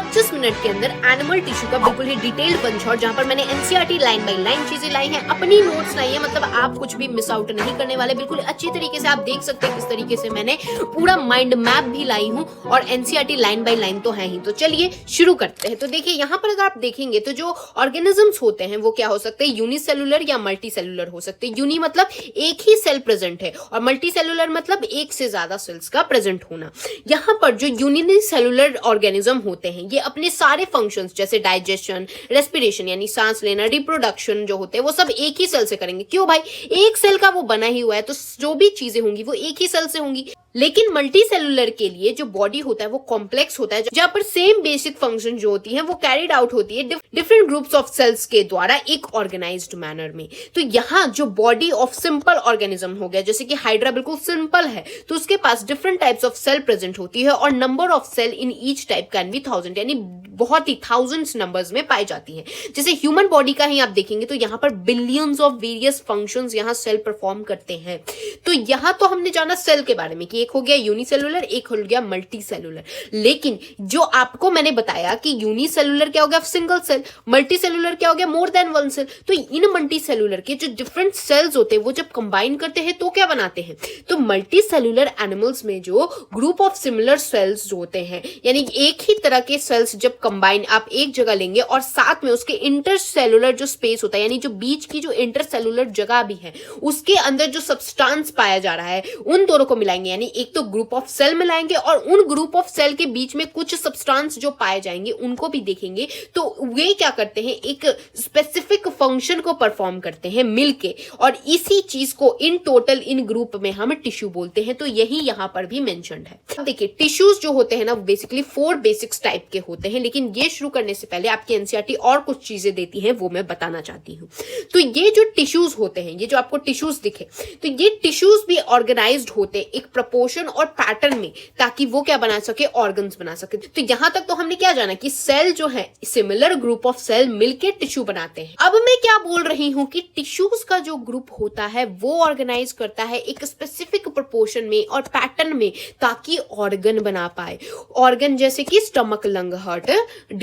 25 minute के अंदर animal tissue का बिल्कुल ही डिटेल्ड पंचौर, जहां पर मैंने एनसीईआरटी लाइन बाय लाइन चीजें लाई हैं, अपनी नोट्स लाई है, मतलब आप कुछ भी मिस आउट नहीं करने वाले। बिल्कुल अच्छी तरीके से आप देख सकते हैं किस तरीके से मैंने पूरा माइंड मैप भी लाई हूं, और एनसीईआरटी लाइन बाय लाइन तो है ही। तो चलिए शुरू करते हैं। तो देखिए यहाँ पर अगर आप देखेंगे तो जो ऑर्गेनिजम्स होते हैं वो क्या हो सकते हैं, यूनिसेलुलर या मल्टी सेलुलर हो सकते हैं। यूनि मतलब एक ही सेल प्रेजेंट है, और मल्टी सेलुलर मतलब एक से ज्यादा सेल्स का प्रेजेंट होना। यहाँ पर जो यूनिसेलुलर ऑर्गेनिज्म होते हैं ये अपने सारे फंक्शंस जैसे डाइजेशन, रेस्पिरेशन यानी सांस लेना, रिप्रोडक्शन जो होते हैं वो सब एक ही सेल से करेंगे। क्यों भाई, एक सेल का वो बना ही हुआ है, तो जो भी चीजें होंगी वो एक ही सेल से होंगी। लेकिन मल्टी सेलुलर के लिए जो बॉडी होता है वो कॉम्प्लेक्स होता है, जहां पर सेम बेसिक फंक्शन जो होती है वो कैरिड आउट होती है डिफरेंट ग्रुप्स ऑफ सेल्स के द्वारा एक ऑर्गेनाइज्ड मैनर में। तो यहाँ जो बॉडी ऑफ सिंपल ऑर्गेनिज्म हो गया, जैसे कि हाइड्रा बिल्कुल सिंपल है, तो उसके पास different types of cell present होती है, और number of cell in each type can be 1000, यानी बहुत ही थाउजेंड्स नंबर्स में पाई जाती है। जैसे ह्यूमन बॉडी का ही आप देखेंगे तो यहाँ पर बिलियंस ऑफ वेरियस फंक्शंस यहाँ सेल परफॉर्म करते हैं। तो यहाँ तो हमने जाना सेल के बारे में कि एक हो गया यूनिसेलुलर, एक हो गया मल्टी सेलुलर। लेकिन जो आपको मैंने बताया कि यूनिसेलुलर क्या हो गया, सिंगल सेल, मल्टी सेलुलर क्या हो गया, मोर देन वन सेल। तो इन मल्टी सेलुलर के जो डिफरेंट सेल्स होते हैं वो जब कंबाइन करते हैं तो क्या बनाते हैं, तो मल्टी सेलुलर एनिमल्स में जो ग्रुप ऑफ सिमिलर सेल्स जो होते हैं, यानी एक ही तरह के सेल्स जब कंबाइन आप एक जगह लेंगे और साथ में उसके इंटरसेलुलर जो स्पेस होता है, यानी जो बीच की जो इंटरसेलुलर जगह भी है उसके अंदर जो सब्सटेंस पाया जा रहा है उन दोनों को मिलाएंगे, यानी एक तो ग्रुप ऑफ सेल मिलाएंगे और उन ग्रुप ऑफ सेल के बीच में कुछ सब्सटेंस जो पाए जाएंगे उनको भी देखेंगे। तो वे क्या करते हैं, एक स्पेसिफिक फंक्शन को परफॉर्म करते हैं मिलके, और इसी चीज को इन टोटल इन ग्रुप में हम टिश्यू बोलते हैं। तो यही यहां पर भी मेंशन्ड है। देखिए टिश्यूज जो होते हैं ना बेसिकली 4 बेसिक्स टाइप के होते हैं, लेकिन ये शुरू करने से पहले आपकी एनसीईआरटी और कुछ चीजें देती है वो मैं बताना चाहती हूँ। तो ये जो टिश्यूज होते हैं, ये जो आपको टिश्यूज दिखे, तो ये टिश्यूज भी ऑर्गेनाइज्ड होते हैं एक प्रपोर्शन और पैटर्न में, ताकि वो क्या बना सके, ऑर्गन्स बना सके। तो यहां तक तो हमने क्या जाना कि सेल जो है सिमिलर ग्रुप ऑफ सेल मिलके टिश्यू बनाते हैं। अब मैं क्या बोल रही हूं कि टिश्यूज का जो ग्रुप होता है वो ऑर्गेनाइज करता है एक स्पेसिफिक प्रपोर्शन में और पैटर्न में, ताकि ऑर्गन बना पाए। ऑर्गन जैसे कि स्टमक, लंग, हार्ट,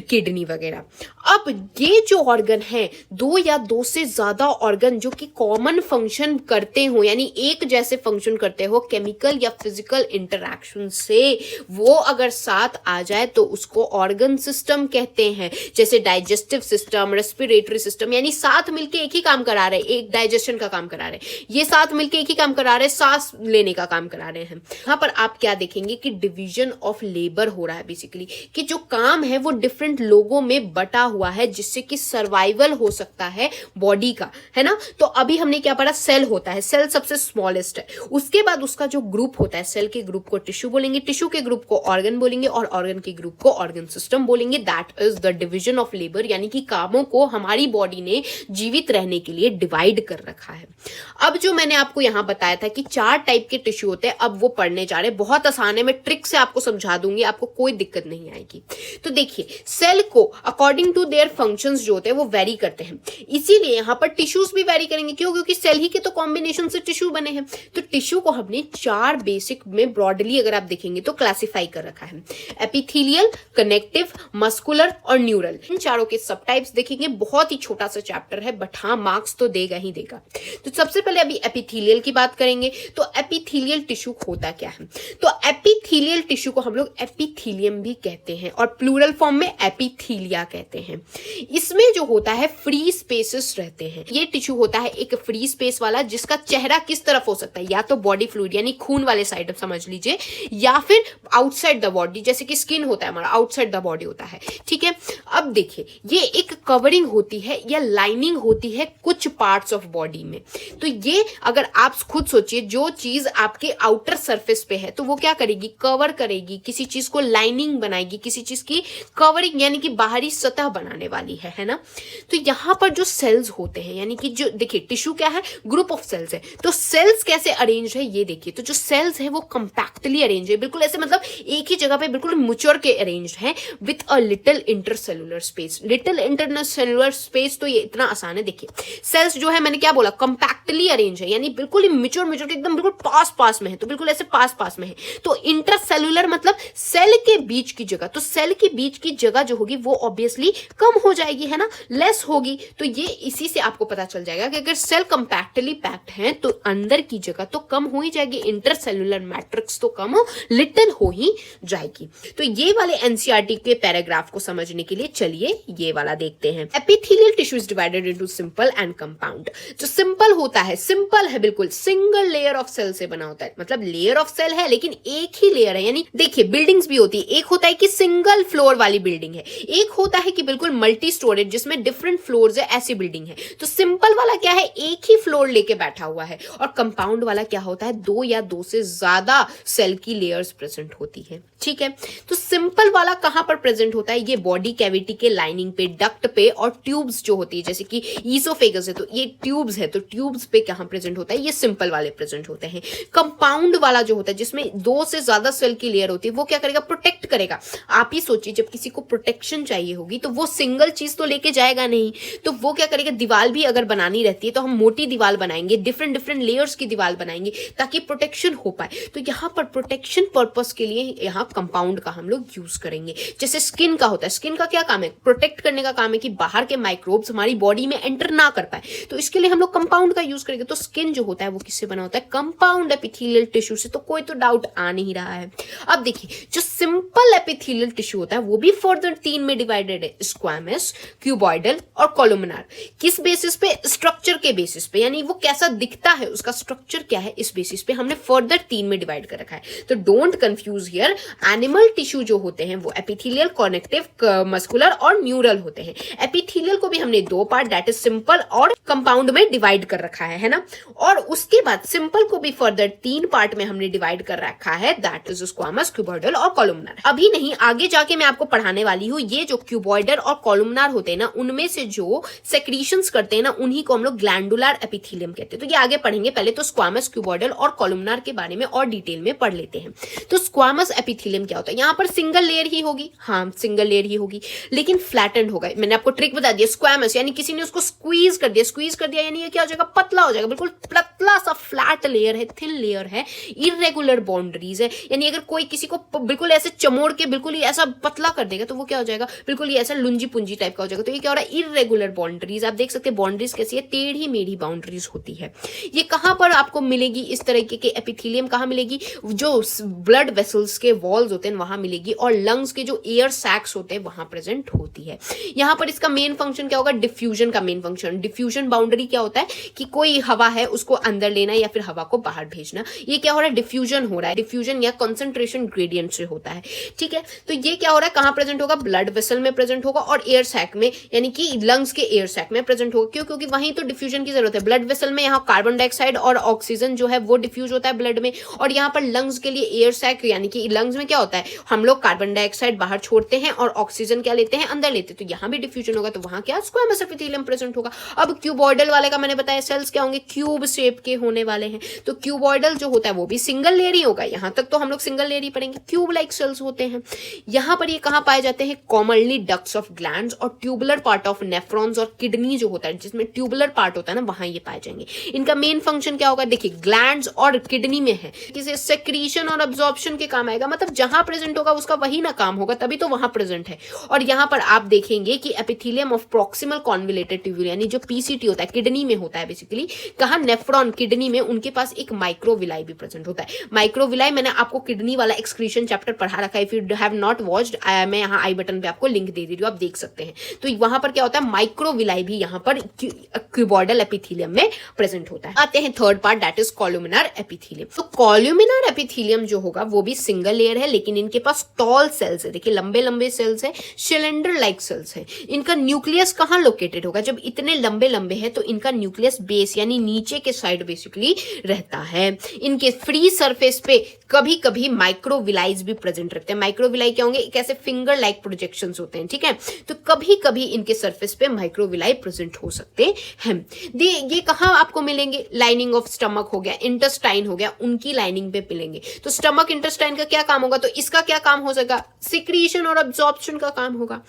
किडनी वगैरह। अब ये जो ऑर्गन है, 2 या 2 से ज्यादा ऑर्गन जो कि कॉमन फंक्शन करते हो, यानी एक जैसे फंक्शन करते हो केमिकल या फिजिकल इंटरैक्शन से, वो अगर साथ आ जाए तो उसको ऑर्गन सिस्टम कहते हैं। जैसे डाइजेस्टिव सिस्टम, रेस्पिरेटरी सिस्टम, यानी साथ मिलके एक ही काम करा रहे, एक डाइजेशन का काम करा रहे, ये साथ मिलके एक ही काम करा रहे, सांस लेने का काम करा रहे हैं। यहाँ पर आप क्या देखेंगे कि डिवीजन ऑफ लेबर हो रहा है बेसिकली, कि जो काम है वो डिफरेंट लोगों में बटा हुआ है, जिससे कि सर्वाइवल हो सकता है बॉडी का, है ना। तो अभी हमने क्या पढ़ा, सेल होता है, सेल सबसे स्मॉलेस्ट है, उसके बाद उसका जो ग्रुप होता है, सेल के ग्रुप को टिश्यू बोलेंगे, टिश्यू के ग्रुप को ऑर्गन बोलेंगे, और ऑर्गन के ग्रुप को ऑर्गन सिस्टम बोलेंगे। That is the division of labour, यानी कि कामों को हमारी बॉडी ने जीवित रहने के लिए डिवाइड कर रखा है। अब जो मैंने आपको यहां बताया था कि 4 टाइप के टिश्यू होते हैं, अब वो पढ़ने जा रहे हैं, बहुत आसान है, मैं ट्रिक से आपको समझा दूंगी, आपको कोई दिक्कत नहीं आएगी। तो देखिए सेल को अकॉर्डिंग टू देयर फंक्शंस जो होते हैं वो वेरी करते हैं, इसीलिए यहां पर टिश्यूज भी वेरी करेंगे। क्यों? क्योंकि सेल ही के तो कॉम्बिनेशन से टिश्यू बने हैं। तो टिश्यू को हमने 4 बेसिक में ब्रॉडली अगर आप देखेंगे तो क्लासिफाई कर रखा है, एपिथेलियल, कनेक्टिव, मस्कुलर और न्यूरल। इन चारों के सब टाइप्स देखेंगे, बहुत ही छोटा सा चैप्टर है, बट हाँ मार्क्स तो देगा ही देगा। तो सबसे पहले अभी एपिथेलियल की बात करेंगे। तो एपिथेलियल टिश्यू होता क्या है, तो एपिथेलियल टिश्यू को हम लोग एपिथेलियम भी कहते हैं, और प्लूरल फॉर्म में एपिथेलिया कहते हैं। इसमें जो होता है फ्री स्पेसेस रहते हैं। ये टिश्यू होता है एक फ्री स्पेस वाला, जिसका चेहरा किस तरफ हो सकता है, या तो बॉडी फ्लूइड यानी खून वाले साइड समझ लीजिए, या फिर आउटसाइड द बॉडी, जैसे कि स्किन होता है हमारा, आउटसाइड द बॉडी होता है। ठीक है, अब देखिए ये एक कवरिंग होती है या लाइनिंग होती है कुछ पार्ट्स ऑफ बॉडी में। तो ये अगर आप खुद सोचिए, जो चीज आपके आउटर सरफेस पे है तो वो क्या करेगी, कवर करेगी, किसी चीज को लाइनिंग बनाएगी, किसी चीज की कवरिंग यानी कि बाहरी सतह बनाने वाली है ना। तो यहां पर जो सेल्स होते हैं, यानी कि जो देखिए टिश्यू क्या है, ग्रुप ऑफ सेल्स है। तो सेल्स कैसे अरेंज है ये देखिए, तो जो सेल्स है वो कंपैक्टली अरेंज है, बिल्कुल ऐसे मतलब एक ही जगह पे बिल्कुल मैच्योर के अरेंज है, with a little intercellular space. Little intercellular space तो ये इतना आसान है। देखिए सेल्स जो है मैंने क्या बोला, कंपैक्टली अरेंज है, यानी बिल्कुल ही मैच्योर के एकदम बिल्कुल पास में है, तो बिल्कुल ऐसे पास में है। तो इंटरसेलुलर मतलब सेल के बीच की जगह, तो सेल के बीच उसकी जगह जो होगी वो ऑब्वियसली कम हो जाएगी, है ना, लेस होगी। तो ये इसी से आपको पता चल जाएगा कि अगर सेल कंपैक्टली पैक्ड हैं तो अंदर की जगह तो कम हो ही जाएगी, इंटरसेलुलर मैट्रिक्स तो कम लिटिल हो ही जाएगी। तो ये वाले एनसीईआरटी के पैराग्राफ को समझने के लिए चलिए ये वाला देखते हैं। Epithelial tissue is divided into simple and compound. जो सिंपल होता है, सिंपल है बिल्कुल, सिंगल लेयर ऑफ सेल से बना होता है, मतलब लेयर ऑफ सेल है लेकिन एक ही लेयर है। यानी देखिए बिल्डिंग्स भी होती है, एक होता है कि सिंगल फ्लोर वाली बिल्डिंग है, एक होता है कि बिल्कुल मल्टी स्टोरेज जिसमें डिफरेंट फ्लोर्स है, ऐसी बिल्डिंग है। तो सिंपल वाला क्या है, एक ही फ्लोर लेके बैठा हुआ है। और कंपाउंड वाला क्या होता है, दो या दो से ज्यादा सेल की लेयर्स प्रेजेंट होती है। ठीक है, तो सिंपल वाला कहां पर प्रेजेंट होता है, ये बॉडी कैविटी के लाइनिंग पे, डक्ट पे और ट्यूब्स जो होती है, जैसे कि ईसोफेगस है तो ये ट्यूब्स है, तो ट्यूब्स पे कहां प्रेजेंट होता है, ये सिंपल वाले प्रेजेंट होते हैं। कंपाउंड वाला जो होता है जिसमें दो से ज्यादा सेल की लेयर होती है, वो क्या करेगा, प्रोटेक्ट करेगा। आप ही सोचिए जब किसी को प्रोटेक्शन चाहिए होगी तो वो सिंगल चीज तो लेके जाएगा नहीं, तो वो क्या करेगा, दीवार भी अगर बनानी रहती है तो हम मोटी दीवार बनाएंगे, डिफरेंट डिफरेंट लेयर्स की दीवार बनाएंगे ताकि प्रोटेक्शन हो पाए। तो यहाँ पर प्रोटेक्शन पर्पस के लिए यहाँ कंपाउंड का हम लोग यूज करेंगे। जैसे स्किन का होता है, स्किन का क्या काम है, प्रोटेक्ट करने का काम है कि बाहर के माइक्रोब्स हमारी बॉडी में एंटर ना कर पाए, तो इसके लिए हम लोग कंपाउंड का यूज करेंगे। तो स्किन जो होता है वो किससे बना होता है, कंपाउंड एपिथेलियल टिश्यू से। तो कोई तो डाउट आ नहीं रहा है। अब देखिए जो सिंपल एपिथेलियल टिश्यू होता है वो भी फर्दर तीन में डिवाइडेड है, स्क्वैमस, क्यूबॉइडल और कोलुमिनार। किस बेसिस पे, स्ट्रक्चर के बेसिस पे, यानी वो कैसा दिखता है, उसका स्ट्रक्चर क्या है, इस बेसिस पे हमने फर्दर तीन में डिवाइड कर रखा है। तो don't confuse here, animal tissue जो होते हैं वो एपिथेलियल, कनेक्टिव, मस्कुलर और न्यूरल होते हैं। एपिथेलियल को भी हमने दो पार्ट, दैट इज सिंपल और कंपाउंड में डिवाइड कर रखा है ना। और उसके बाद सिंपल को भी फर्दर तीन पार्ट में हमने डिवाइड कर रखा है, दैट इज स्क्वामस, क्यूबॉइडल और कोलुमिनार। अभी नहीं, आगे जाके मैं आपको पढ़ाने वाली हूँ। ये जो क्यूबॉइडल और कोलुमिनार होते हैं ना, उनमें से जो सेक्रीशंस करते हैं ना, उन्हीं को हम लोग ग्लैंडुलर एपिथेलियम कहते हैं। तो ये आगे पढ़ेंगे, पहले तो स्क्वामस, क्यूबॉइडल और कोलुमिनार के बारे में और डिटेल में पढ़ लेते हैं। तो स्क्वामस एपिथेलियम क्या होता है, यहाँ पर सिंगल लेयर ही होगी, हाँ सिंगल लेयर ही होगी, लेकिन फ्लैटेंड होगा। मैंने आपको ट्रिक बता दिया, स्क्वामस यानी किसी ने उसको स्क्वीज कर दिया, स्क्वीज कर दिया यानी ये क्या हो जाएगा, पतला हो जाएगा, बिल्कुल पतला सा फ्लैट लेयर है, थिन लेयर है, इरेगुलर बाउंड्रीज है। यानी अगर कोई किसी को बिल्कुल ऐसे चमोड़ के बिल्कुल ही ऐसा पतला कर देगा तो वो क्या हो जाएगा, बिल्कुल ही ऐसा लुंजी पुंजी टाइप का हो जाएगा। तो ये क्या हो रहा है, इरेगुलर बाउंड्रीज। आप देख सकते हैं बाउंड्रीज कैसी है, टेढ़ी मेढ़ी बाउंड्रीज होती है। ये कहां पर आपको मिलेगी, इस तरीके के एपिथेलियम कहां मिलेगी, जो ब्लड वेसल्स के वॉल्स होते हैं वहां मिलेगी, और लंग्स के जो एयर सैक्स होते हैं वहां प्रेजेंट होती है। यहां पर इसका मेन फंक्शन क्या होगा, डिफ्यूजन का मेन फंक्शन। डिफ्यूजन बाउंड्री क्या होता है कि कोई हवा है उसको अंदर लेना या फिर हवा को बाहर भेजना, ये क्या हो रहा है, डिफ्यूजन हो रहा है। डिफ्यूजन या कंसंट्रेशन ग्रेडियंट से होता है। ठीक है, तो ये क्या हो रहा है, कहां प्रेजेंट होगा, ब्लड वेसल में प्रेजेंट होगा और एयर सैक में, यानी कि लंग्स के एयर सैक में प्रेजेंट होगा। क्यों, क्योंकि वहीं तो डिफ्यूजन की जरूरत है। ब्लड वेसल में यहाँ कार्बन डाइऑक्साइड और ऑक्सीजन जो है वो डिफ्यूज होता है ब्लड में, और यहाँ पर लंग्स के लिए एयर सैक, यानी कि लंग्स में क्या होता है, हम लोग कार्बन डाइऑक्साइड बाहर छोड़ते हैं और ऑक्सीजन क्या लेते हैं, अंदर लेते हैं। तो यहाँ भी डिफ्यूजन होगा, तो वहां क्या, स्क्वामस एपिथेलियम प्रेजेंट होगा। अब क्यूबॉइडल वाले का मैंने बताया, सेल्स क्या होंगे, क्यूब शेप के होने वाले हैं। तो क्यूबॉइडल जो होता है वो भी सिंगल लेयर ही होगा, यहां तक तो हम लोग सिंगल लेयर ही पढ़ेंगे। क्यूब लाइक सेल्स होते हैं। यहां पर ये कहां पाए जाते हैं, कॉमनली डक्ट्स ऑफ ग्लैंड्स और ट्यूबुलर पार्ट ऑफ नेफ्रॉन्स और किडनी जो होता है, जिसमें ट्यूबुलर पार्ट होता है ना, वहां ये पाए जाएंगे। इनका मेन फंक्शन क्या होगा, देखिए ग्लैंड्स और किडनी में है, किसी सेक्रीशन और अब्जॉर्प्शन के काम आएगा, मतलब जहां प्रेजेंट होगा उसका वही ना काम होगा, तभी तो वहां प्रेजेंट है। और यहां पर आप देखेंगे कि epithelium of proximal convoluted tubule, यानी जो पीसीटी होता है, किडनी में होता है बेसिकली, कहा नेफ्रॉन किडनी में, उनके पास एक माइक्रोविलाई भी प्रेजेंट होता है। माइक्रोविलाई मैंने आपको किडनी वाला एक्सक्रीशन चैप्टर पढ़ा रखा है, if you have not watched, मैं यहाँ आई बटन पे आपको लिंक दे रही हूँ, आप देख सकते हैं। तो वहां पर क्या होता है, माइक्रोविलाई भी यहाँ पर क्यूबॉइडल एपिथेलियम में प्रेजेंट होता है। आते हैं third part, that is columnar epithelium. तो कोलुमिनार एपिथेलियम जो होगा वो भी सिंगल लेयर है, लेकिन इनके पास टॉल सेल्स है, देखिए लंबे लंबे सेल्स है, सिलेंडर लाइक सेल्स है। इनका न्यूक्लियस कहाँ लोकेटेड होगा, जब इतने लंबे लंबे है तो इनका न्यूक्लियस बेस यानी नीचे के साइड बेसिकली रहता है। इनके फ्री सरफेस पे कभी कभी माइक्रोविलाइज भी प्रेजेंट रखते हैं। माइक्रोविलाई क्या होंगे, एक ऐसे फिंगर लाइक प्रोजेक्शंस होते हैं, ठीक है। तो कभी कभी इनके सरफेस पे माइक्रोविलाई प्रेजेंट हो सकते हैं। ये कहाँ आपको मिलेंगे, लाइनिंग ऑफ स्टमक हो गया, इंटेस्टाइन हो गया, उनकी लाइनिंग पे मिलेंगे। तो स्टमक इंटेस्टाइन का क्या काम होगा, तो इसका क्या काम हो सकेगा, सिक्रीशन और अब्जॉर्प्शन का काम होगा।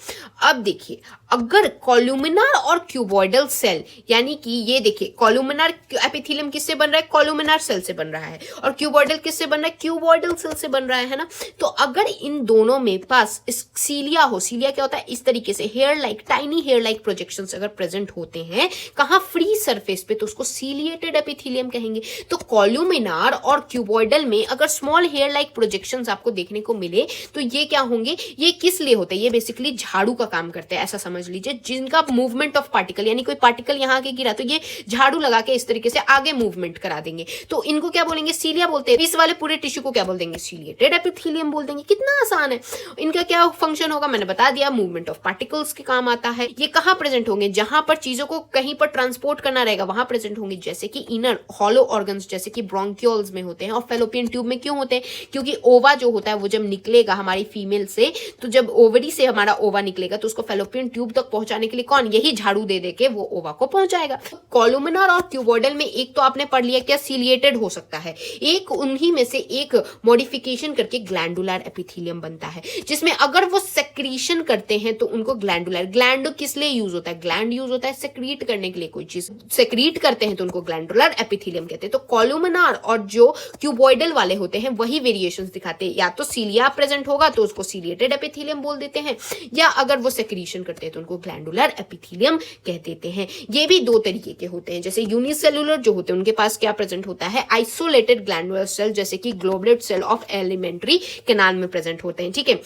अब देखिए, अगर कोलुमिनार और क्यूबॉइडल सेल, यानी कि ये देखिए कोलुमिनार एपिथेलियम किससे बन रहा है, कोलुमिनार सेल से बन रहा है, और क्यूबॉइडल किससे बन रहा है, क्यूबॉइडल सेल से बन रहा है ना। तो अगर इन दोनों में पास सीलिया हो, सीलिया क्या होता है, इस तरीके से hair like, tiny hair like projections अगर प्रेजेंट होते हैं कहाँ, फ्री सरफेस पे, तो उसको सीलिएटेड एपिथेलियम कहेंगे। तो कॉलुमिनार और क्यूबॉइडल में अगर स्मॉल हेयर लाइक प्रोजेक्शंस आपको देखने को मिले तो ये क्या होंगे, ये किस लिए होते हैं, ये बेसिकली झाड़ू का काम करते हैं, ऐसा समझ लीजिए। जिनका मूवमेंट ऑफ पार्टिकल, यानी कोई पार्टिकल यहाँ आके गिरा तो ये झाड़ू लगा के इस तरीके से आगे मूवमेंट करा देंगे, तो इनको क्या बोलेंगे, सीलिया बोलते हैं। इस वाले पूरे टिश्यू को क्या बोल देंगे, सीलिएटेड एपिथेलियम बोल देंगे। कितना आसान है। इनका क्या फंक्शन होगा, मैंने बता दिया, मूवमेंट ऑफ पार्टिकल्स के काम आता है। ये कहां प्रेजेंट होंगे, जहां पर चीजों को कहीं पर ट्रांसपोर्ट करना रहेगा वहां प्रेजेंट होंगे, जैसे कि इनर हॉलो ऑर्गन्स, जैसे कि ब्रोंकियोल्स में होते हैं। और फेलोपियन ट्यूब में क्यों होते हैं, क्योंकि ओवा जो होता है वो जब निकलेगा हमारी फीमेल से, तो जब ओवरी से हमारा ओवा निकलेगा तो उसको फेलोपियन ट्यूब तक पहुंचाने के लिए कौन, यही झाड़ू दे देके वो ओवा को पहुंचाएगा। कॉलुमिनार और क्यूबॉइडल में एक तो आपने पढ़ लिया क्या, सीलिएटेड हो सकता है, एक उन्हीं में से एक मॉडिफिकेशन करके ग्लैंडुलर एपिथेलियम बनता है, जिसमें अगर वो सेक्रीशन करते हैं तो उनको ग्लैंडुलर, ग्लैंड किस लिए यूज होता है, ग्लैंड यूज होता है सेक्रीट करने के लिए, कोई चीज सेक्रीट करते हैं तो उनको ग्लैंडुलर एपिथेलियम कहते हैं। तो कॉलुमिनार और जो क्यूबॉइडल वाले होते हैं वही वेरिएशंस दिखाते हैं, या तो सीलिया प्रेजेंट होगा तो उसको सीलिएटेड एपिथेलियम बोल देते हैं, या अगर वो सेक्रीशन करते हैं तो उनको ग्लैंडुलर एपिथेलियम कह देते हैं। ये भी दो तरीके के होते हैं, जैसे यूनिसेलुलर जो होते हैं उनके पास क्या प्रेजेंट होता है, आइसोलेटेड ग्लैंडुलर सेल, जैसे कि ग्लोबुलेट सेल ऑफ एलिमेंट्री कैनाल में प्रेजेंट होते हैं, ठीक है।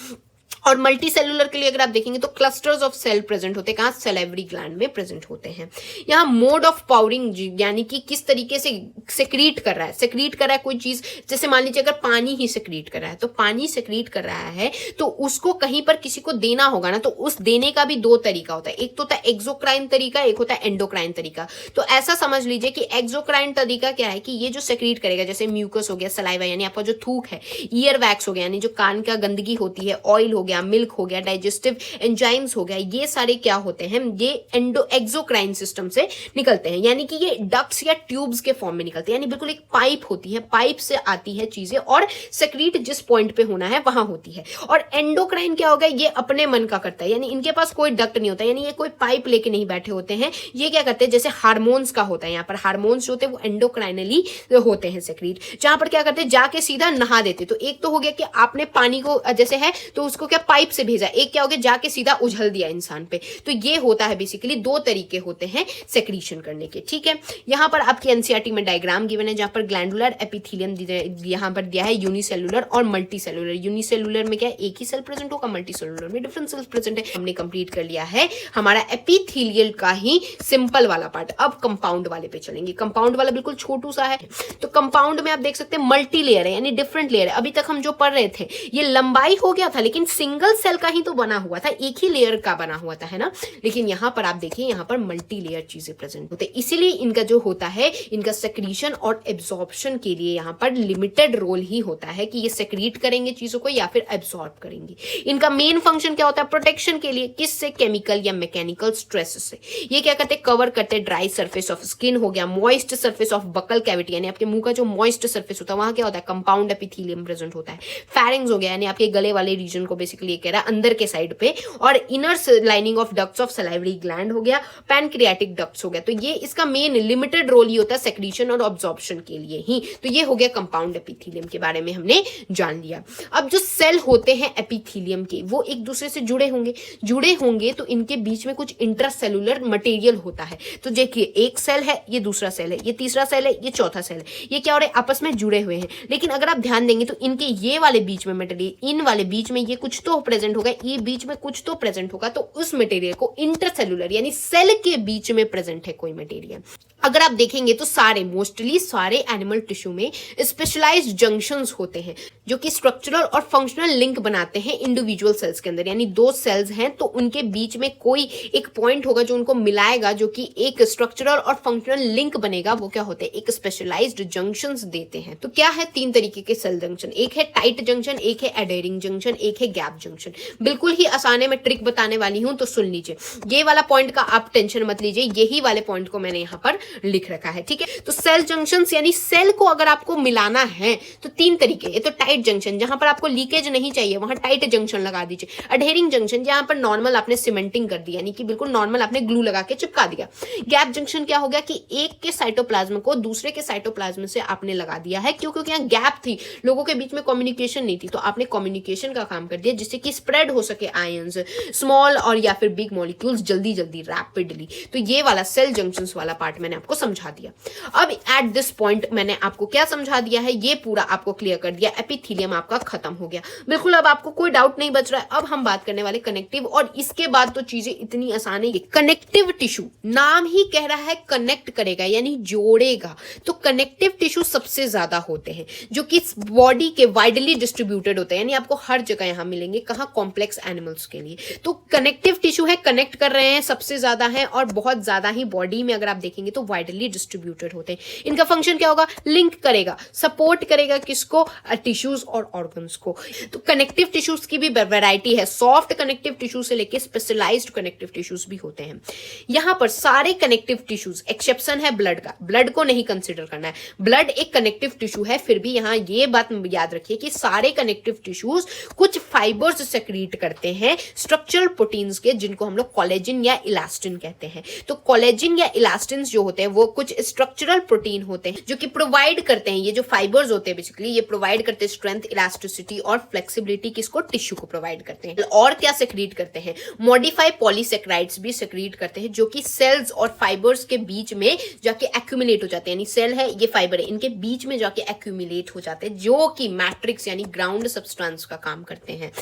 और मल्टी सेलुलर के लिए अगर आप देखेंगे तो क्लस्टर्स ऑफ सेल प्रेजेंट होते हैं, कहां, सैलिवरी ग्लैंड में प्रेजेंट होते हैं। यहाँ मोड ऑफ पाउरिंग, यानी कि किस तरीके से सेक्रीट कर रहा है, सेक्रीट कर रहा है कोई चीज, जैसे मान लीजिए अगर पानी ही सेक्रीट कर रहा है, तो पानी सेक्रीट कर रहा है तो उसको कहीं पर किसी को देना होगा ना, तो उस देने का भी दो तरीका होता है, एक तो होता है एक्सोक्राइन तरीका, एक होता है एंडोक्राइन तरीका। तो ऐसा समझ लीजिए कि एक्सोक्राइन तरीका क्या है कि ये जो सेक्रीट करेगा, जैसे म्यूकस हो गया, सलाइवा यानी आपका जो थूक है, ईयर वैक्स हो गया यानी जो कान का गंदगी होती है, ऑयल हो गया, मिल्क हो गया, डाइजेस्टिव एंजाइम्स हो गया, ये सारे क्या होते हैं, ये एक्सोक्राइन सिस्टम से निकलते हैं, यानी कि ये डक्ट्स या ट्यूब्स के फॉर्म में निकलते हैं, यानी बिल्कुल एक पाइप होती है, पाइप से आती है चीजें और सेक्रीट जिस पॉइंट पे होना है वहां होती है। और एंडोक्राइन क्या होगा, ये अपने मन का करता है, यानी इनके पास कोई डक्ट नहीं होता, यानी ये कोई पाइप लेके नहीं बैठे होते हैं, ये क्या करते हैं, जैसे हार्मोन्स का होता है, यहाँ पर हार्मोन्स जो होते हैं वो एंडोक्राइनली होते हैं सेक्रीट, जहां पर क्या करते हैं, जाके सीधा नहा देते। तो एक तो हो गया कि आपने पानी को जैसे है तो उसको क्या पाइप से भेजा, एक क्या हो गया जाके सीधा उछल दिया इंसान पे। तो ये होता है बेसिकली, दो तरीके होते हैं सेक्रीशन करने के, ठीक है। यहाँ पर आपकी एनसीईआरटी में डायग्राम गिवन है जहां पर ग्लैंडुलर एपिथेलियम यहाँ पर दिया है यूनिसेलुलर और मल्टी सेलुलर। यूनिसेलुलर में क्या है, एक ही सेल प्रेजेंट होगा, मल्टी सेलुलर में डिफरेंट सेल्स प्रेजेंट है। हमने कंप्लीट कर लिया है हमारा एपिथेलियल का ही सिंपल वाला पार्ट। अब कंपाउंड वाले पे चलेंगे। कंपाउंड वाला बिल्कुल छोटू सा है, तो कंपाउंड में आप देख सकते हैं मल्टी लेयर है, यानी डिफरेंट लेयर है। अभी तक हम जो पढ़ रहे थे ये लंबाई हो गया था, लेकिन सिंगल सेल का ही तो बना हुआ था, एक ही लेयर का बना हुआ था, है ना। लेकिन यहाँ पर आप देखिए, यहाँ पर मल्टी लेयर चीजें प्रेजेंट होते हैं, इसीलिए इनका जो होता है, इनका सेक्रीशन और एब्जॉर्प्शन के लिए यहाँ पर लिमिटेड रोल ही होता है कि ये सेक्रीट करेंगे चीजों को या फिर एब्जॉर्ब करेंगे। इनका मेन फंक्शन क्या होता है, प्रोटेक्शन के लिए, किससे, केमिकल या मैकेनिकल स्ट्रेस से। ये क्या करते हैं, कवर करते हैं ड्राई सरफेस ऑफ स्किन हो गया, moist surface of buccal cavity, यानी आपके मुंह का जो मॉइस्ट सरफेस होता है वहां क्या होता है, कंपाउंड एपिथेलियम प्रेजेंट होता है। फैरिंग्स हो गया, यानी आपके गले वाले रीजन को बेसिकली कह रहा है, अंदर के साइड पे। और inner lining of ducts of salivary gland हो गया, पैनक्रियाटिक डक्ट्स हो गया। तो ये इसका मेन लिमिटेड रोल ही होता है सेक्रीशन और ऑब्जॉर्प्शन के लिए ही। तो ये हो गया कंपाउंड एपिथेलियम के बारे में हमने जान लिया। अब जो सेल होते हैं एपिथेलियम के, वो एक दूसरे से जुड़े होंगे तो इनके बीच में कुछ इंट्रासेलुलर मटेरियल होता है। तो देखिए, एक सेल है, ये दूसरा सेल है, ये तीसरा सेल है, ये चौथा सेल है, ये क्या हो रहा है, आपस में जुड़े हुए हैं। लेकिन अगर आप ध्यान देंगे तो इनके ये वाले बीच में मटेरियल, इन वाले बीच में ये कुछ तो प्रेजेंट होगा, ये बीच में कुछ तो प्रेजेंट होगा, तो उस मटेरियल को इंटरसेलुलर यानी सेल के बीच में प्रेजेंट है कोई मटेरियल। अगर आप देखेंगे तो मोस्टली सारे एनिमल टिश्यू में स्पेशलाइज्ड जंक्शंस होते हैं जो कि स्ट्रक्चरल और फंक्शनल लिंक बनाते हैं इंडिविजुअल सेल्स के अंदर। यानी दो सेल्स हैं तो उनके बीच में कोई एक पॉइंट होगा जो उनको मिलाएगा, जो कि एक स्ट्रक्चरल और फंक्शनल लिंक बनेगा। वो क्या होते हैं, एक स्पेशलाइज्ड जंक्शंस देते हैं। तो क्या है, तीन तरीके के सेल जंक्शन, एक है टाइट जंक्शन, एक है एडेरिंग जंक्शन, एक है गैप जंक्शन। बिल्कुल ही आसान है, मैं ट्रिक बताने वाली हूं तो सुन लीजिए। ये वाला पॉइंट का आप टेंशन मत लीजिए, यही वाले पॉइंट को मैंने यहाँ पर लिख रखा है, ठीक है। तो सेल जंक्शंस यानी सेल को अगर आपको मिलाना है तो 3 तरीके, ये तो टाइट जंक्शन जहां पर आपको लीकेज नहीं चाहिए वहां टाइट जंक्शन लगा दीजिए। अडहेरिंग जंक्शन जहां पर नॉर्मल आपने सीमेंटिंग कर दी यानी कि बिल्कुल नॉर्मल आपने ग्लू लगा के चिपका दिया। गैप जंक्शन क्या हो गया कि एक के साइटोप्लाज्म को दूसरे के साइटोप्लाज्म से आपने लगा दिया है, क्योंकि यहाँ गैप थी, लोगों के बीच में कम्युनिकेशन नहीं थी, तो आपने कम्युनिकेशन का काम कर दिया जिससे कि स्प्रेड हो सके आयंस, स्मॉल और या फिर बिग मॉलिक्यूल्स जल्दी जल्दी रैपिडली। तो ये वाला सेल जंक्शंस वाला पार्ट मैंने आपको समझा दिया। अब एट दिस पॉइंट मैंने आपको क्या समझा दिया है, ये पूरा आपको क्लियर कर दिया। एपिथेलियम आपका खत्म हो गया, बिल्कुल अब आपको कोई डाउट नहीं बच रहा है। अब हम बात करने वाले कनेक्टिव, और इसके बाद तो चीजें इतनी आसान है। कनेक्टिव टिश्यू नाम ही कह रहा है कनेक्ट करेगा यानी जोड़ेगा, तो कनेक्टिव टिश्यू सबसे ज्यादा होते हैं जो कि बॉडी के वाइडली डिस्ट्रीब्यूटेड होते हैं, यानी आपको हर जगह यहां मिलेंगे। कहाँ? कॉम्प्लेक्स एनिमल्स के लिए। तो कनेक्टिव टिश्यू है, कनेक्ट कर रहे हैं, सबसे ज्यादा है और बहुत ज्यादा ही बॉडी में अगर आप देखेंगे तो वाइडली डिस्ट्रीब्यूटेड होते हैं। इनका फंक्शन क्या होगा? लिंक करेगा, सपोर्ट करेगा किसको? टिश्यूज और ऑर्गन्स को। तो कनेक्टिव टिश्यूज की भी वैरायटी है, सॉफ्ट कनेक्टिव टिश्यू से लेके स्पेशलाइज्ड कनेक्टिव टिश्यूज भी होते हैं। यहां पर सारे कनेक्टिव टिश्यूज, एक्सेप्शन है ब्लड का, ब्लड को नहीं कंसिडर करना है, ब्लड एक कनेक्टिव टिश्यू है, फिर भी यहां ये बात याद रखिए कि सारे कनेक्टिव टिश्यूज कुछ फाइबर्स सेक्रीट करते हैं, स्ट्रक्चरल प्रोटीन्स के, जिनको हम लोग कोलेजिन या इलास्टिन कहते हैं। तो कोलेजिन या इलास्टिन जो होते हैं वो कुछ स्ट्रक्चरल प्रोटीन होते हैं जो कि प्रोवाइड करते हैं, ये जो फाइबर्स होते हैं बेसिकली ये प्रोवाइड करते हैं स्ट्रेंथ, इलास्टिसिटी और फ्लेक्सिबिलिटी, किसको? टिश्यू को प्रोवाइड करते हैं। और क्या सेक्रीट करते हैं? मॉडिफाई पॉलीसेक्राइड्स भी सेक्रीट करते हैं जो कि सेल्स और फाइबर्स के बीच में जाके एक्यूमुलेट हो जाते हैं, यानी सेल है ये फाइबर है, इनके बीच में जाके एक्यूमुलेट हो जाते हैं, जो कि मैट्रिक्स यानी ग्राउंड सब्सटेंस का काम करते हैं।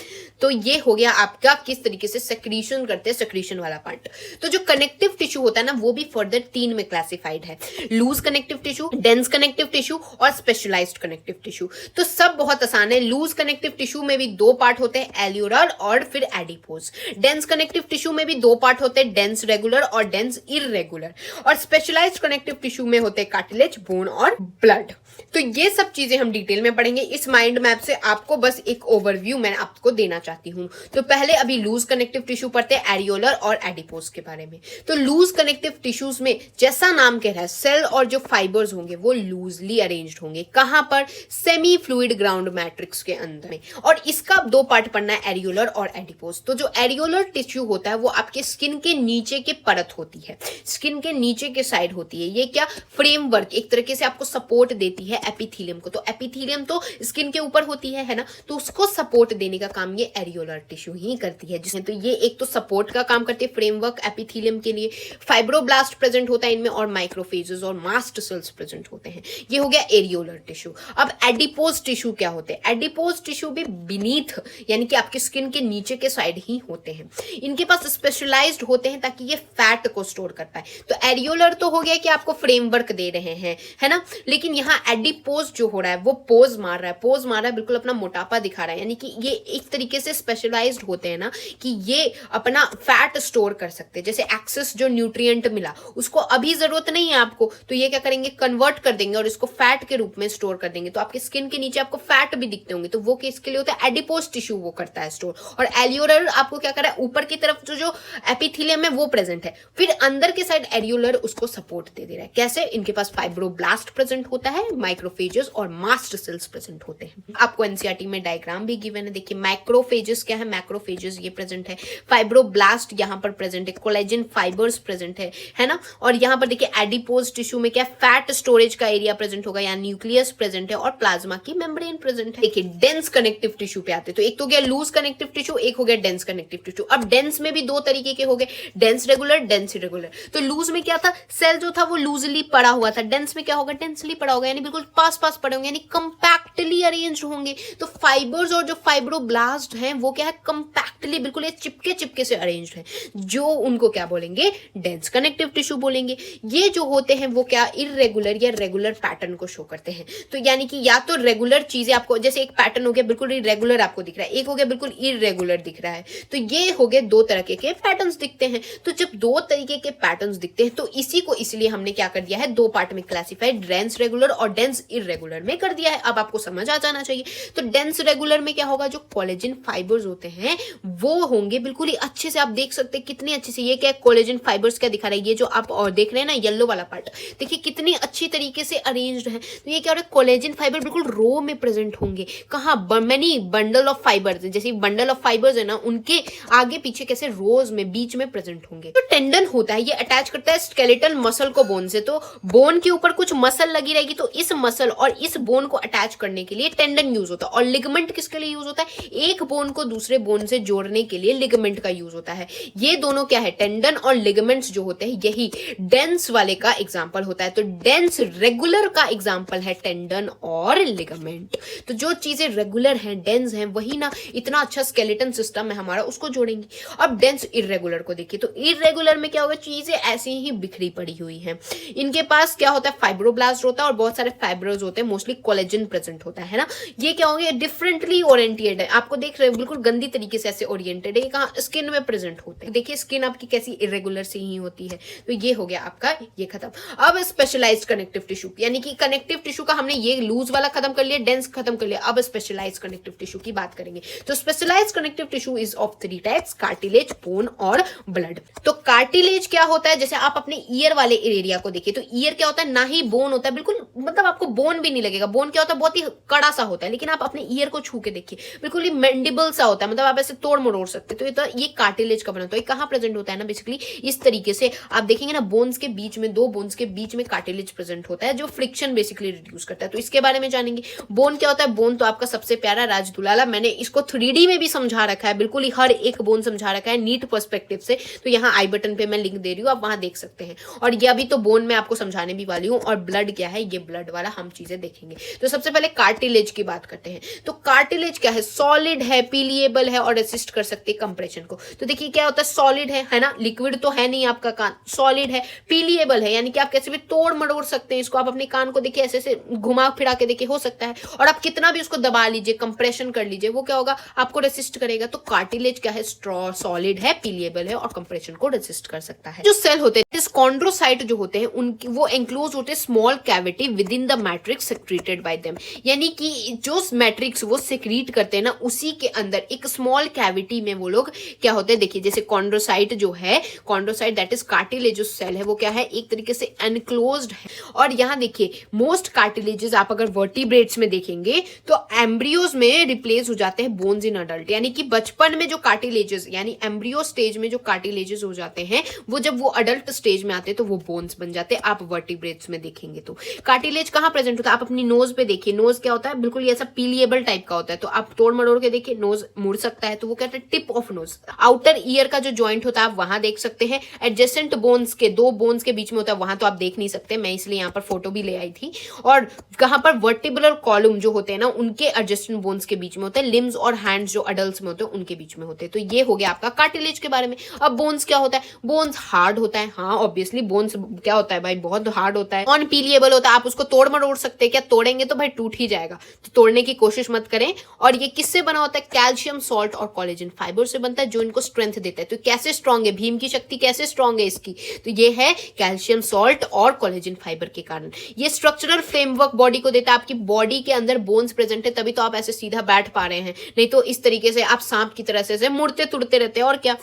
तो ये हो गया आपका किस तरीके से सेक्रीशन करते हैं, सेक्रीशन वाला पार्ट। तो जो कनेक्टिव टिश्यू होता है ना वो भी फर्दर 3 में क्लासिफाइड है, loose connective tissue, dense connective tissue और स्पेशलाइज्ड कनेक्टिव टिश्यू। तो सब बहुत आसान है। लूज कनेक्टिव टिश्यू में भी 2 पार्ट होते हैं, एल्यूलर और फिर एडिपोज। डेंस कनेक्टिव टिश्यू में भी 2 पार्ट होते हैं, डेंस रेगुलर और डेंस इररेगुलर। और स्पेशलाइज्ड कनेक्टिव टिश्यू में होते हैं कार्टिलेज, बोन और ब्लड। तो ये सब चीजें हम डिटेल में पढ़ेंगे। इस माइंड मैप से आपको बस एक ओवरव्यू मैं आपको देना चाहती हूं। तो पहले अभी लूज कनेक्टिव टिश्यू पढ़ते हैं, एरियोलर और एडिपोज के बारे में। तो लूज कनेक्टिव टिश्यूज में जैसा नाम कह रहा है, सेल और जो फाइबर्स होंगे वो लूजली अरेंज्ड होंगे। कहां पर? सेमी फ्लूइड ग्राउंड मैट्रिक्स के अंदर में। और इसका 2 पार्ट पढ़ना है, एरियोलर और एडिपोज। तो जो एरियोलर टिश्यू होता है वो आपके स्किन के नीचे के परत होती है, स्किन के नीचे के साइड होती है। ये क्या? फ्रेमवर्क, एक तरीके से आपको सपोर्ट देती है एपिथेलियम को। तो एपिथेलियम तो स्किन के ऊपर होती है ना, तो उसको सपोर्ट देने का काम ये एरियोलर टिश्यू ही करती है। जिसमें तो ये एक तो सपोर्ट का काम करती है, फ्रेमवर्क एपिथेलियम के लिए। फाइब्रोब्लास्ट प्रेजेंट होता है इनमें और माइक्रोफेजेस और मास्ट सेल्स प्रेजेंट होते हैं। ये हो गया एरियोलर टिश्यू। अब एडिपोज टिश्यू क्या होते हैं? एडिपोज टिश्यू भी बीनीथ यानी कि आपके स्किन के नीचे के साइड ही होते हैं। इनके पास स्पेशलाइज्ड होते हैं ताकि ये फैट को स्टोर कर पाए। तो एरियोलर तो हो गया कि आपको फ्रेमवर्क दे रहे हैं, है ना, लेकिन यहाँ एडिपोज जो हो रहा है वो पोज मार रहा है, पोज मार रहा है, बिल्कुल अपना मोटापा दिखा रहा है। यानी कि ये एक तरीके से स्पेशलाइज्ड होते हैं ना कि ये अपना फैट स्टोर कर सकते हैं। जैसे एक्सेस जो न्यूट्रिएंट मिला उसको अभी जरूरत नहीं है आपको, तो ये क्या करेंगे? कन्वर्ट कर देंगे और इसको फैट के रूप में स्टोर कर देंगे। तो आपके स्किन के नीचे आपको फैट भी दिखते होंगे, तो वो किसके लिए होता है? एडिपोज टिश्यू वो करता है स्टोर। और एरियोलर आपको क्या कर रहा है? ऊपर की तरफ जो एपिथेलियम है वो प्रेजेंट है, फिर अंदर के साइड एरियोलर उसको सपोर्ट दे रहा है। कैसे? इनके पास फाइब्रोब्लास्ट प्रेजेंट होता है, माइक्रोफेजेस और मास्ट सेल्स प्रेजेंट होते हैं। आपको एनसीईआरटी में डायग्राम भी गिवन है, देखिए मैक्रोफेजेस क्या है, मैक्रोफेजेस ये प्रेजेंट है, फाइब्रोब्लास्ट यहाँ पर प्रेजेंट है, कोलेजन फाइबर्स प्रेजेंट है ना। और यहाँ पर देखिए एडिपोज टिश्यू में क्या फैट स्टोरेज का एरिया प्रेजेंट होगा, यहाँ न्यूक्लियस प्रेजेंट है और प्लाज्मा की मेम्ब्रेन प्रेजेंट है। देखिए डेंस कनेक्टिव टिश्यू पे आते, तो एक तो गया लूज कनेक्टिव टिश्यू, एक हो गया डेंस कनेक्टिव टिश्यू। अब डेंस में भी 2 तरीके के हो गए, डेंस रेगुलर, डेंस इरेगुलर। तो लूज में क्या था? सेल जो था वो लूजली पड़ा हुआ था। डेंस में क्या होगा? डेंसली पड़ा होगा, यानी बिल्कुल पास पास पड़े होंगे, यानी कंपैक्टली अरेंज्ड होंगे। तो फाइबर्स और जो फाइब्रोब्लास्ट हैं वो क्या है? कंपैक्टली, बिल्कुल ये चिपके चिपके से अरेंज्ड है, जो उनको क्या बोलेंगे? डेंस कनेक्टिव टिश्यू बोलेंगे। ये जो होते हैं वो क्या? इररेगुलर या रेगुलर पैटर्न को शो करते हैं। तो यानी कि या तो रेगुलर चीजें आपको, जैसे एक पैटर्न हो गया बिल्कुल रेगुलर आपको दिख रहा है, एक हो गया बिल्कुल इररेगुलर दिख रहा है। तो ये हो गए 2 तरह के पैटर्न्स दिखते हैं। तो जब 2 तरीके के पैटर्न्स दिखते हैं तो इसी को इसलिए हमने क्या कर दिया है? 2 पार्ट में क्लासिफाइड, डेंस रेगुलर और डेंस इररेगुलर में कर दिया है। अब आपको समझ आ जाना चाहिए। तो डेंस रेगुलर में क्या होगा? जो कोलेजन फाइबर्स होते हैं वो होंगे बिल्कुल ही अच्छे से, आप देख सकते हैं कितने अच्छे से। ये क्या कोलेजन फाइबर्स क्या दिखा रहा है? ये जो आप और देख रहे हैं ना, येलो वाला पार्ट, देखिए कितनी अच्छी तरीके से अरेंज्ड है। तो ये क्या हो रहा है, कोलेजन फाइबर बिल्कुल रो में प्रेजेंट होंगे। कहाँ, मैनी बंडल ऑफ फाइबर्स, जैसे बंडल ऑफ फाइबर्स है ना, उनके आगे पीछे कैसे रोज में बीच में प्रेजेंट होंगे। तो टेंडन होता है, ये अटैच करता है स्केलेटल मसल को बोन से। तो बोन के ऊपर कुछ मसल लगी रहेगी, तो इस मसल और इस बोन को अटैच करने के लिए टेंडन यूज होता है। और लिगामेंट किसके लिए यूज होता है, एक बोन को दूसरे बोन से जोड़ने के लिए लिगामेंट का यूज होता है। ये दोनों क्या है, टेंडन और लिगामेंट्स जो होते हैं, यही डेंस वाले का एग्जांपल होता है। तो डेंस रेगुलर का एग्जांपल है टेंडन और लिगामेंट। तो जो चीजें रेगुलर हैं, डेंस हैं, वही ना इतना अच्छा स्केलेटन सिस्टम है हमारा, उसको जोड़ेंगे। अब डेंस इर्रेगुलर को देखिए, तो इर्रेगुलर में क्या होगा, चीजें ऐसी ही बिखरी पड़ी हुई हैं। इनके पास क्या होता है, फाइब्रोब्लास्ट होता है और बहुत सारे फाइब्रोज होते हैं, मोस्टली कोलेजन प्रेजेंट होता है ना। ये क्या होंगे, डिफरेंटली ओरिएंटेड है, आपको देख रहे हो बिल्कुल गंदी तरीके से ऐसे ओरिएंटेड है। ये कहाँ, स्किन में प्रेजेंट होते हैं। देखिए स्किन आपकी कैसी इर्रेगुलर सी ही होती है। तो ये हो गया आपका ये खत्म। अब स्पेशलाइज्ड कनेक्टिव टिश्यू, यानी कि कनेक्टिव टिश्यू का हमने ये लूज वाला खत्म कर लिया, डेंस खत्म कर लिया। अब स्पेशलाइज्ड कनेक्टिव टिश्यू की बात करेंगे। तो specialised connective tissue is of 3 types, cartilage, bone और ब्लड। तो कार्टिलेज क्या होता है, जैसे आप अपने ईयर वाले एरिया को देखिए, तो ईयर क्या होता है, ना ही बोन होता है, बिल्कुल मतलब आपको बोन भी नहीं लगेगा। बोन क्या होता है, बहुत ही कड़ा सा होता है, लेकिन आप अपने ईयर को छू के देखिए, बिल्कुल ही मैंडिबल सा होता है, मतलब आप ऐसे तोड़ मरोड़ सकते। तो ये कार्टिलेज का बना होता है। कहाँ प्रेजेंट होता है ना, बेसिकली इस तरीके से आप देखेंगे ना, बोन्स के बीच में, 2 बोन्स के बीच में कार्टिलेज प्रेजेंट होता है, जो फ्रिक्शन बेसिकली रिड्यूस करता है। तो इसके बारे में जानेंगे। बोन क्या होता है, बोन तो आपका सबसे प्यारा राजदुलाला, मैंने इसको 3D में भी समझा रखा है, बिल्कुल ही हर एक बोन समझा रखा है नीट पर्सपेक्टिव से। तो यहाँ आई बटन पे मैं लिंक दे रही हूँ, आप वहां देख सकते हैं। और ये अभी तो बोन में आपको समझाने भी वाली हूँ। और ब्लड क्या है, ये ब्लड वाला हम चीजें देखेंगे। तो सबसे पहले कार्टिलेज की बात करते हैं। तो कार्टिलेज क्या है, सॉलिड है, पीलिएबल है और रेसिस्ट कर सकते हैं कंप्रेशन को। तो देखिए क्या होता है, सॉलिड है ना, लिक्विड तो है नहीं आपका कान, सॉलिड है, पीलिएबल है, यानी कि आप कैसे भी तोड़ मरोड़ सकते हैं इसको। आप अपने कान को देखिए, ऐसे ऐसे घुमा फिरा के देखिए, हो सकता है। और आप कितना भी उसको दबा लीजिए, कंप्रेशन कर लीजिए, वो क्या होगा, आपको रेसिस्ट करेगा। तो कार्टिलेज क्या है, सॉलिड है, पीलिएबल है और कंप्रेशन को रेसिस्ट कर सकता है। जो सेल होते हैं कॉन्ड्रोसाइट जो होते हैं, उनकी वो एंक्लोज होते हैं small cavity with in the matrix secreted bye them, यानी कि जो मैट्रिक्स वो सेक्रीट करते हैं ना, उसी के अंदर एक स्मॉल कैविटी में वो लोग क्या होते हैं, देखिए जैसे कॉन्ड्रोसाइट जो है, कॉन्ड्रोसाइट दैट इज कार्टिलेजस सेल है, वो क्या है, एक तरीके से एनक्लोज्ड है। और यहाँ देखिए मोस्ट कार्टिलेजेस आप अगर वर्टिब्रेट्स में देखेंगे तो एम्ब्रियोज में रिप्लेस हो जाते हैं बोन्स इन अडल्ट, यानी कि बचपन में जो कार्टिलेजेस, यानी एम्ब्रियो स्टेज में जो कार्टिलेजेस हो जाते हैं, वो जब वो अडल्ट स्टेज में आते हैं तो वो बोन्स बन जाते हैं। आप वर्टिब्रेट्स में देखेंगे तो कार्टिलेज कहाँ प्रेजेंट होता है, आप अपनी नोज पे देखिए, नोज क्या होता है, बिल्कुल ऐसा पीलिएबल टाइप का होता है। तो आप तोड़ मरोड़ के देखिए, नोज मुड़ सकता है, तो वो कहते हैं tip of nose. Outer ear का जो जॉइंट होता है आप वहां देख सकते हैं। एडजेसेंट बोन्स के 2 बोन्स के बीच में होता है, वहां तो आप देख नहीं सकते, मैं इसलिए यहाँ पर फोटो भी ले आई थी। और कहां पर, वर्टिब्रल कॉलम जो होते हैं ना, उनके एडजेसेंट बोन्स के बीच में होते हैं। लिम्स और हैंड्स जो अडल्ट्स में होते हैं उनके बीच में होते हैं। तो ये हो गया आपका कार्टिलेज के बारे में। अब बोन्स क्या होता है, बोन्स हार्ड होता है, हाँ ऑब्वियसली बोन्स क्या होता है भाई, बहुत हार्ड होता है, नॉन पीलिएबल होता है, आप उसको तोड़ मरोड़ सकते हैं क्या, तोड़ेंगे तो भाई टूट ही जाएगा, तो तोड़ने की कोशिश मत करें। और ये किससे बना होता है, कैल्शियम सॉल्ट और कोलेजन फाइबर से बनता है, जो इनको स्ट्रेंथ देता है। तो कैसे स्ट्रॉन्ग है, भीम की शक्ति कैसे स्ट्रॉन्ग है इसकी, तो ये है कैल्शियम सॉल्ट और कोलेजन फाइबर के कारण। ये स्ट्रक्चरल फ्रेमवर्क बॉडी को देता है, आपकी बॉडी के अंदर बोन्स प्रेजेंट है, तभी तो आप ऐसे सीधा बैठ पा रहे हैं, नहीं तो इस तरीके से आप सांप की तरह से मुड़ते तुड़ते रहते हैं। और क्या,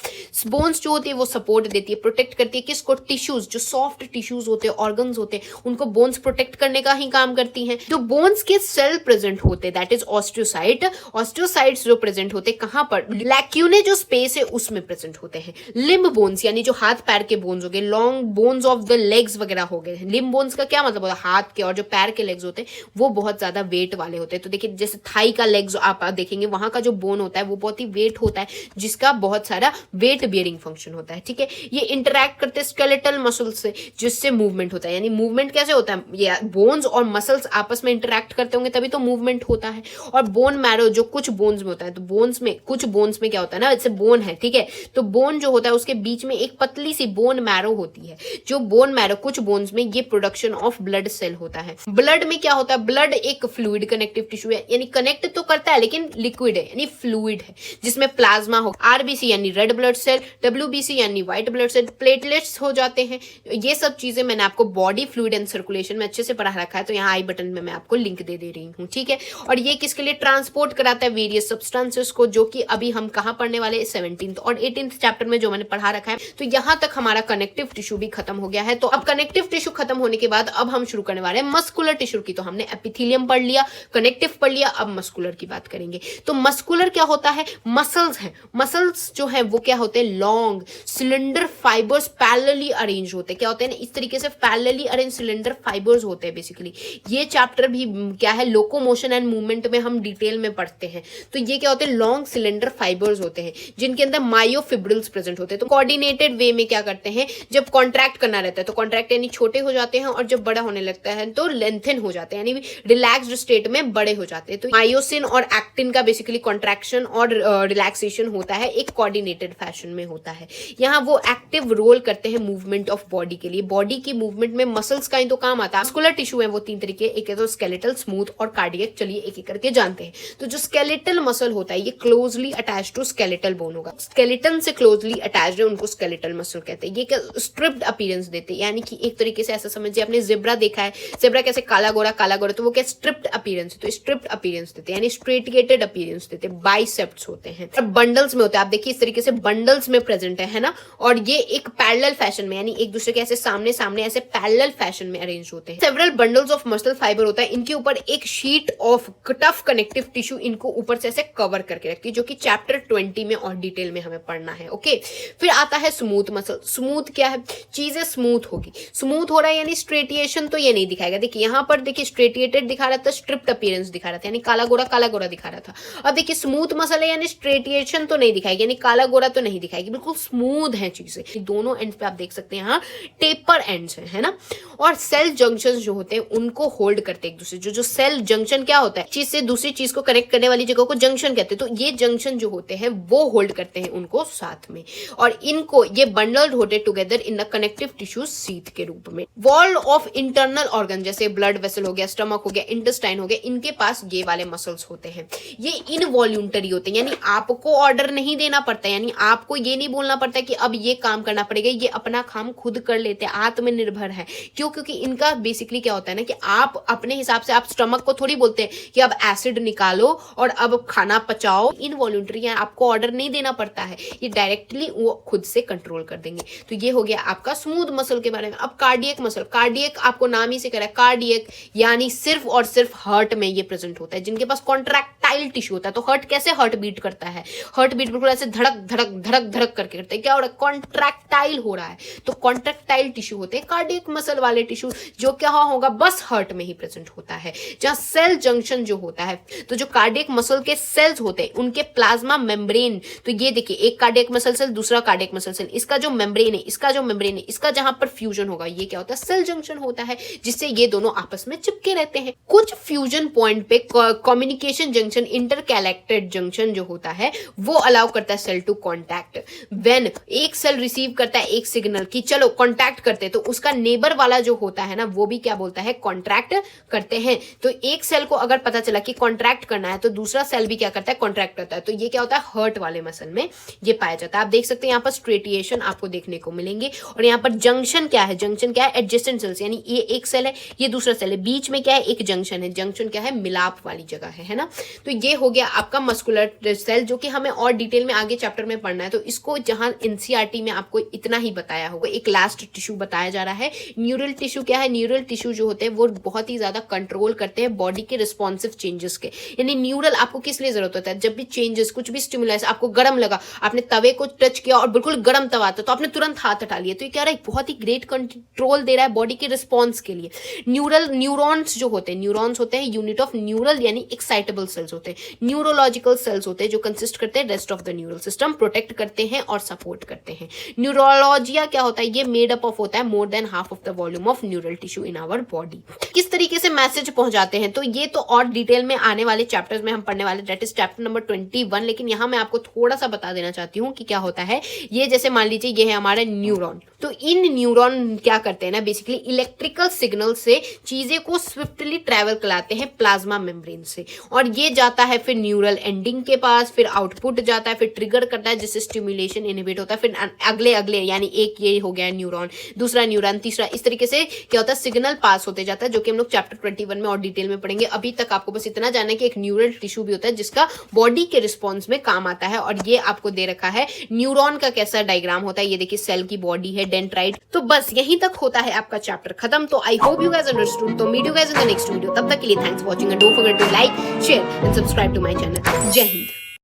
बोन्स जो होती है वो सपोर्ट देती है, प्रोटेक्ट करती है किसको, टिश्यूज, जो सॉफ्ट टिश्यूज होते हैं, ऑर्गन्स होते हैं, उनको बोन्स प्रोटेक्ट करने का ही काम करती हैं। जो बोन्स के सेल प्रेजेंट होते हैं दैट इज ऑस्टियोसाइट, ऑस्टियोसाइट्स जो प्रेजेंट होते हैं कहां पर, लैक्यूने जो स्पेस है उसमें प्रेजेंट होते हैं। लिम्ब बोन्स यानी जो हाथ पैर के बोन्स हो गए, long bones of the legs वगैरह हो गए। लिम्ब बोन्स का क्या मतलब होता है, हाथ के और जो पैर के लेग्स होते हैं वो बहुत ज्यादा वेट वाले होते हैं। तो देखिए जैसे थाई का लेग्स आप देखेंगे, वहां का जो बोन होता है वो बहुत ही वेट होता है, जिसका बहुत सारा वेट बियरिंग फंक्शन होता है, ठीक है। ये इंटरैक्ट करते हैं स्केलेटल मसल्स से, जिससे मूवमेंट होता है। यानी मूवमेंट कैसे होता है, ये बोन्स और मसल्स आपस में इंटरैक्ट करते होंगे तभी तो मूवमेंट होता है। और बोन मैरो जो कुछ बोन्स में होता है, तो बोन्स में, कुछ बोन्स में क्या होता है ना, जैसे बोन है, ठीक है, तो बोन जो होता है उसके बीच में एक पतली सी बोन मैरो होती है। जो बोन मैरो, कुछ बोन्स में ये प्रोडक्शन ऑफ ब्लड सेल होता है। ब्लड में क्या होता है, ब्लड एक फ्लूइड कनेक्टिव टिश्यू है, यानी कनेक्ट तो करता है लेकिन लिक्विड है, यानी फ्लूइड है, जिसमें प्लाज्मा हो, आरबीसी यानी रेड ब्लड सेल, डब्ल्यूबीसी यानी व्हाइट ब्लड सेल, प्लेटलेट्स हो जाते हैं। ये सब चीजें मैंने आपको बॉडी फ्लूइड एंड सर्कुलेशन में अच्छे से पढ़ा रखा है, तो यहाँ आई बटन में मैं आपको लिंक दे रही हूँ, ठीक है। और ये किसके लिए ट्रांसपोर्ट कराता है, वेरियस सब्सटेंसेस को, जो कि अभी हम कहाँ पढ़ने वाले 17th और 18th चैप्टर में जो मैंने पढ़ा रखा है। तो यहाँ तक हमारा कनेक्टिव टिश्यू भी खत्म हो गया है। तो अब कनेक्टिव टिश्यू खत्म होने के बाद अब हम शुरू करने वाले हैं मस्कुलर टिश्यू की। तो हमने एपिथेलियम पढ़ लिया, कनेक्टिव पढ़ लिया, अब मस्कुलर की बात करेंगे। तो मस्कुलर क्या होता है, मसल्स हैं। मसल्स जो है वो क्या होते हैं, long cylinder fibres parallelly arrange होते हैं। क्या होते हैं ना, इस तरीके से पैरेलली अरेंज सिलेंडर फाइबर्स होते हैं बेसिकली। ये चैप्टर भी क्या है, लोकोमोशन एंड मूवमेंट में हम डिटेल में पढ़ते हैं। तो ये क्या होते हैं, लॉन्ग सिलेंडर फाइबर्स होते हैं जिनके अंदर मायोफिब्रिल्स प्रेजेंट होते हैं। तो कोऑर्डिनेटेड वे में क्या करते हैं, जब कॉन्ट्रैक्ट करना रहता है तो कॉन्ट्रैक्ट यानी छोटे हो जाते हैं, और जब बड़ा होने लगता है तो लेंथन हो जाते हैं, यानी रिलैक्स्ड स्टेट में बड़े हो जाते हैं। तो मायोसिन और एक्टिन का बेसिकली कॉन्ट्रैक्शन और रिलैक्सेशन होता है, एक कोऑर्डिनेटेड फैशन में होता है। यहाँ वो एक्टिव रोल करते हैं मूवमेंट ऑफ बॉडी के लिए। बॉडी की मूवमेंट में मसल्स का ही तो काम आता है। मस्कुलर टिश्यू है वो 3 तरीके, एक है तो स्केलेटल, स्मूथ और कार्डियक। चलिए एक एक करके जानते हैं। तो जो स्केलेटल मसल होता है ये closely attach to skeletal bone होगा। स्केलेटन से क्लोजली अटैच्ड है, उनको स्केलेटल मसल कहते हैं। ये क्या स्ट्रिप्ड अपीयरेंस देते हैं, यानी कि एक तरीके से ऐसा समझिए, आपने जेब्रा देखा है, जेब्रा कैसे काला गोरा, तो वो क्या स्ट्रिप्ड अपीयरेंस है। तो स्ट्रिप्ड अपीयरेंस देते हैं, यानी स्ट्रेटिएटेड अपीयरेंस देते हैं। बाइसेप्स होते हैं और बंडल्स में होते हैं। आप देखिए इस तरीके से बंडल्स में प्रेजेंट है ना। और ये एक पैरेलल फैशन में, यानी एक दूसरे के ऐसे सामने सामने ऐसे पैरेलल फैशन में अरेंज होते हैं। Several bundles of muscle fibre होता है, इनके ऊपर एक sheet of tough connective tissue इनको ऊपर से ऐसे कवर करके रखती है, जो कि चैप्टर 20 में और डिटेल में हमें पढ़ना है। ओके, फिर आता है स्मूथ मसल। स्मूथ क्या है, चीजें स्मूथ होगी। स्मूथ हो रहा है यानी स्ट्रेटिएशन तो ये नहीं दिखाएगा। देखिए यहाँ पर देखिए स्ट्रेटिएटेड दिखा रहा था, स्ट्रिप्ड अपीयरेंस दिखा रहा था, यानी काला गोरा दिखा रहा था। अब देखिए स्मूथ मसल है यानी स्ट्रेटिएशन तो नहीं दिखाएगी, यानी काला गोरा तो नहीं दिखाएगी, बिल्कुल स्मूथ है चीजें। दोनों एंड्स पे आप देख सकते हैं यहाँ टेपर एंड्स है ना। और सेल जंक्शन जो होते हैं उनको होल्ड करते हैं एक दूसरे। जो सेल जंक्शन क्या होता है, चीज से दूसरी चीज को कनेक्ट करने वाली जगह को जंक्शन कहते हैं। तो ये जंक्शन जो होते हैं वो होल्ड करते हैं उनको साथ में, और इनको ये बंडल्ड होते together in the connective tissue sheath के रूप में। वॉल ऑफ इंटरनल ऑर्गन जैसे ब्लड वेसल हो गया, स्टमक हो गया, इंटेस्टाइन हो गया, इनके पास ये वाले मसल्स होते हैं। ये इनवॉल्यूंटरी होते हैं, यानी आपको ऑर्डर नहीं देना पड़ता, यानी आपको ये नहीं बोलना पड़ता कि अब ये काम करना पड़ेगा, ये अपना काम खुद कर लेते हैं, आत्मनिर्भर है। क्यों, क्योंकि इनका बेसिकली क्या होता है ना कि आप अपने हिसाब से, आप स्टमक को थोड़ी बोलते हैं कि अब एसिड निकालो और अब खाना पचाओ। इनवॉल्यूंटरी है, आपको ऑर्डर नहीं देना पड़ता है, ये डायरेक्टली वो खुद से कंट्रोल कर देंगे। तो ये हो गया आपका स्मूथ मसल के बारे में। अब कार्डियक मसल, कार्डियक आपको नाम ही से कह रहा है, कार्डियक यानी सिर्फ और सिर्फ हार्ट में ये प्रेजेंट होता है, जिनके पास कॉन्ट्रैक्टाइल टिश्यू होता है। तो हार्ट कैसे हार्ट बीट करता है, हार्ट बीट बिल्कुल ऐसे धड़क धड़क धड़क धड़क करके करते हैं। क्या हो रहा है, कॉन्ट्रैक्टाइल हो रहा है। तो कॉन्ट्रैक्टाइल टिश्यू होते हैं कार्डियक मसल वाले टिश्यू, जो क्या होगा, बस हार्ट में ही प्रेजेंट होता है। जहां सेल जंक्शन जो होता है, तो जो कार्डियक मसल के सेल्स होते हैं उनके प्लाज्मा मेम्ब्रेन, तो ये देखिए एक कार्डियक मसल सेल, दूसरा कार्डियक मसल सेल, इसका जो मेम्ब्रेन है, इसका जो मेम्ब्रेन है, इसका जहां पर फ्यूजन होगा, ये क्या होता है, सेल जंक्शन होता है, जिससे ये दोनों आपस में चिपके रहते हैं। कुछ फ्यूजन पॉइंट पे कम्युनिकेशन जंक्शन, इंटरकैलेक्टेड जंक्शन जो होता है वो अलाउ करता है सेल टू कॉन्टैक्ट। व्हेन एक सेल रिसीव करता है एक सिग्नल कि चलो कॉन्टैक्ट करते हैं, तो उसका नेबर वाला जो होता है ना वो भी क्या बोलता है, कॉन्ट्रैक्ट करते हैं। तो एक सेल को अगर पता चला कि कॉन्ट्रैक्ट करना है तो दूसरा सेल भी क्या करता है, कॉन्ट्रैक्ट करता है। तो ये क्या होता है, हार्ट वाले मसल में ये पाया जाता है। आप देख सकते हैं यहाँ पर स्ट्रेटिएशन आपको देखने को मिलेंगे। और यहाँ पर जंक्शन क्या है, जंक्शन क्या है, एडजेसेंट सेल्स, यानी ये एक सेल है, ये दूसरा सेल है, बीच में क्या है, एक जंक्शन है। जंक्शन क्या है, मिलाप वाली जगह है ना। तो ये हो गया आपका मस्कुलर सेल, जो कि हमें और डिटेल में आगे चैप्टर में पढ़ना है। तो इसको जहां एनसीईआरटी में आपको इतना ही बताया होगा। एक लास्ट टिश्यू बताया जा रहा है, न्यूरल टिश्यू। क्या है, न्यूरल टिश्यू जो होते हैं वो बहुत ही ज्यादा कंट्रोल करते हैं बॉडी के रिस्पॉन्सिव चेंजेस के। यानी न्यूरल आपको किस लिए जरूरत होता है, जब भी चेंजेस, कुछ भी स्टिमुलस, आपको गर्म लगा, आपने तवे को टच किया और बिल्कुल गर्म तवा था, तो आपने तुरंत हाथ हटा लिया। तो ये क्या रहा है, बहुत ही ग्रेट कंट्रोल दे रहा है बॉडी के रिस्पॉन्स के लिए। न्यूरॉन्स जो होते हैं, न्यूरॉन्स होते हैं यूनिट ऑफ न्यूरल, यानी एक्साइटेबल सेल्स होते हैं। न्यूरोलॉजिकल सेल्स होते हैं जो कंसिस्ट करते हैं rest of the neural system, protect करते हैं और सपोर्ट करते हैं। न्यूरोलॉजिया क्या होता है, ये मेड अप ऑफ होता है more than half of the volume of neural tissue in our body. किस तरीके से मैसेज पहुंचाते हैं, तो ये तो और डिटेल में आने वाले चैप्टर्स में हम पढ़ने वाले, दैट इज चैप्टर नंबर 21। लेकिन यहाँ मैं आपको थोड़ा सा बता देना चाहती हूँ कि क्या होता है। ये जैसे मान लीजिए ये है हमारा न्यूरॉन, तो तो इन न्यूरॉन क्या करते हैं ना, बेसिकली इलेक्ट्रिकल सिग्नल से चीजें को स्विफ्टली ट्रेवल कराते हैं प्लाज्मा मेम्ब्रेन से, और ये जाता है फिर न्यूरल एंडिंग के पास, फिर आउटपुट जाता है, फिर ट्रिगर करता है जिससे स्टिमुलेशन इनहिबिट होता है, फिर अगले यानी एक ये हो गया न्यूरॉन, दूसरा न्यूरॉन, तीसरा, इस तरीके से क्या होता है सिग्नल पास होते जाता है, जो कि हम लोग चैप्टर 21 में और डिटेल में पढ़ेंगे। अभी तक आपको बस इतना जानना है कि एक न्यूरल टिश्यू भी होता है जिसका बॉडी के रिस्पॉन्स में काम आता है, और ये आपको दे रखा है न्यूरॉन का कैसा डायग्राम होता है। ये देखिए सेल की बॉडी है, डेंड्राइट। तो बस यहीं तक होता है आपका चैप्टर खत्म। तो I hope you guys understood. तो meet you guys in the next video. तब तक के लिए thanks for watching and don't forget to like, share and subscribe to my channel. जय हिंद।